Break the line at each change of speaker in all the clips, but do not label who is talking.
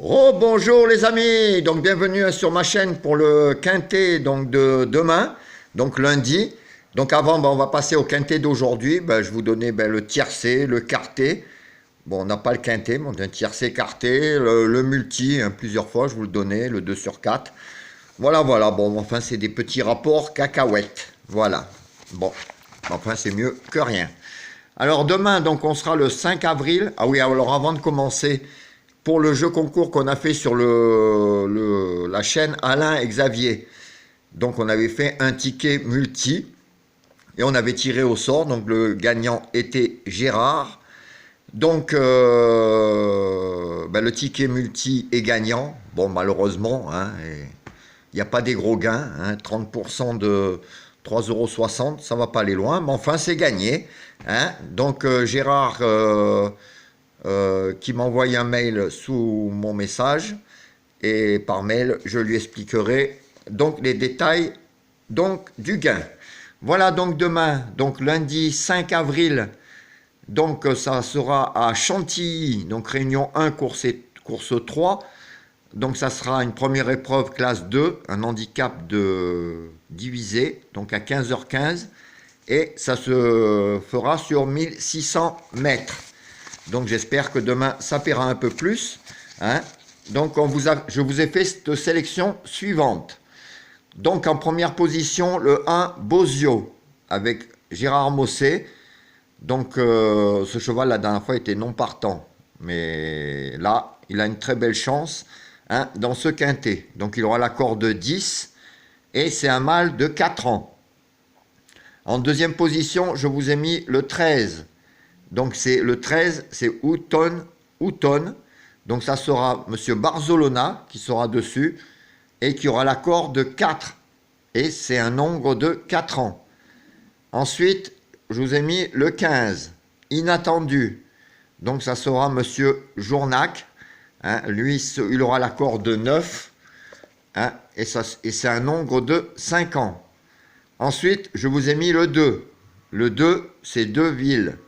Oh bonjour les amis, donc bienvenue sur ma chaîne pour le quintet donc de demain, donc lundi. Donc avant on va passer au quintet d'aujourd'hui. Je vous donnais le tiercé, le quartet. Bon, on n'a pas le quintet, mais on a un tiercé quartet, le multi, plusieurs fois je vous le donnais, le 2 sur 4. Voilà, bon enfin c'est des petits rapports cacahuètes. Voilà, bon, enfin c'est mieux que rien. Alors demain donc on sera le 5 avril. Ah oui, alors avant de commencer, pour le jeu concours qu'on a fait sur la chaîne Alain et Xavier. Donc on avait fait un ticket multi et on avait tiré au sort. Donc le gagnant était Gérard. Donc le ticket multi est gagnant. Bon, malheureusement, il n'y a pas des gros gains. 30% de 3,60 €, ça ne va pas aller loin. Mais enfin, c'est gagné. Donc Gérard qui m'envoie un mail sous mon message. Et par mail, je lui expliquerai donc les détails donc, du gain. Voilà donc demain, donc lundi 5 avril, donc ça sera à Chantilly, donc réunion 1, course 3. Donc ça sera une première épreuve classe 2, un handicap de divisé, donc à 15h15. Et ça se fera sur 1600 mètres. Donc j'espère que demain ça paiera un peu plus. Donc je vous ai fait cette sélection suivante. Donc en première position, le 1 Bozio avec Gérard Mossé. Donc ce cheval la dernière fois était non partant. Mais là, il a une très belle chance dans ce quintet. Donc il aura la corde de 10 et c'est un mâle de 4 ans. En deuxième position, je vous ai mis le 13. Donc c'est le 13, c'est Houton. Donc ça sera M. Barzolona qui sera dessus et qui aura la corde de 4. Et c'est un nombre de 4 ans. Ensuite, je vous ai mis le 15, Inattendu. Donc ça sera M. Journac. Lui, il aura la corde de 9. Et c'est un nombre de 5 ans. Ensuite, je vous ai mis le 2. Le 2, c'est Deville.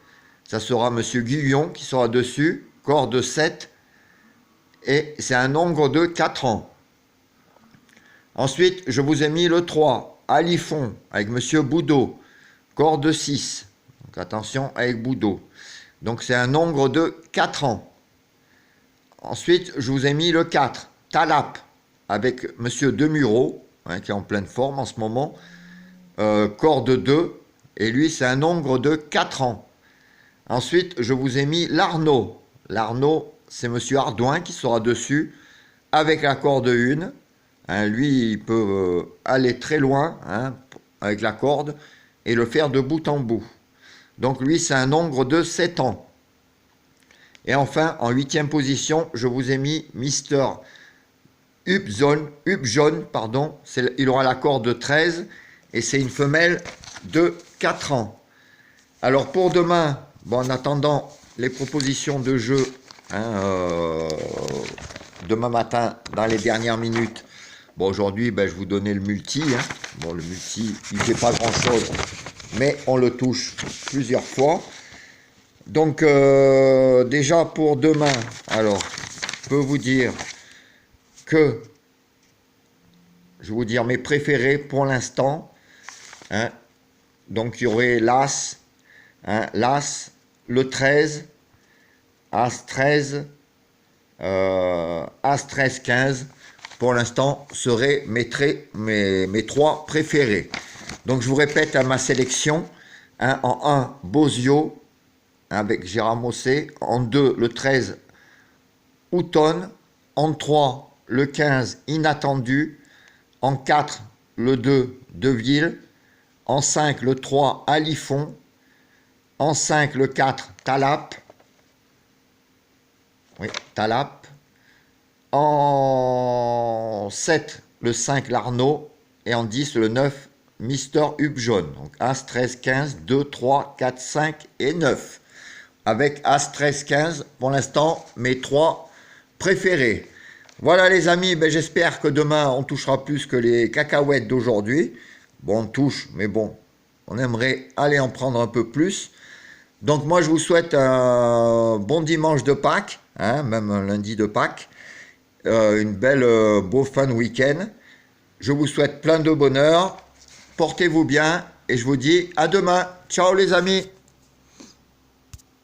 Ça sera M. Guillon qui sera dessus, corde 7, et c'est un nombre de 4 ans. Ensuite, je vous ai mis le 3, Alifon, avec M. Boudot, corde 6. Donc attention avec Boudot. Donc c'est un nombre de 4 ans. Ensuite, je vous ai mis le 4, Talap, avec M. Demureau, qui est en pleine forme en ce moment, corde 2, et lui c'est un nombre de 4 ans. Ensuite, je vous ai mis l'Arnaud. L'Arnaud, c'est M. Ardouin qui sera dessus, avec la corde 1. Lui, il peut aller très loin avec la corde et le faire de bout en bout. Donc lui, c'est un nombre de 7 ans. Et enfin, en 8e position, je vous ai mis Mister Upjohn. Il aura la corde 13 et c'est une femelle de 4 ans. Alors pour demain, en attendant les propositions de jeu demain matin dans les dernières minutes. Aujourd'hui, je vous donnais le multi. Le multi, il ne fait pas grand-chose, mais on le touche plusieurs fois. Donc déjà pour demain, alors je peux vous dire que je vais vous dire mes préférés pour l'instant. Donc il y aurait l'As. L'As, le 13, As 13, As 13, 15, pour l'instant, seraient mes 3 préférés. Donc je vous répète ma sélection. En 1, Bozio, avec Gérard Mossé. En 2, le 13, Houton. En 3, le 15, Inattendu. En 4, le 2, Deville. En 5, le 3, Alifon. En 5, le 4, Talap. Oui, Talap. En 7, le 5, l'Arnaud. Et en 10, le 9, Mister Upjohn. Donc As 13, 15, 2, 3, 4, 5 et 9. Avec As 13, 15, pour l'instant, mes 3 préférés. Voilà les amis, j'espère que demain, on touchera plus que les cacahuètes d'aujourd'hui. On touche, mais on aimerait aller en prendre un peu plus. Donc moi je vous souhaite un bon dimanche de Pâques, même un lundi de Pâques. une belle beau fin de week-end. Je vous souhaite plein de bonheur. Portez-vous bien et je vous dis à demain. Ciao les amis.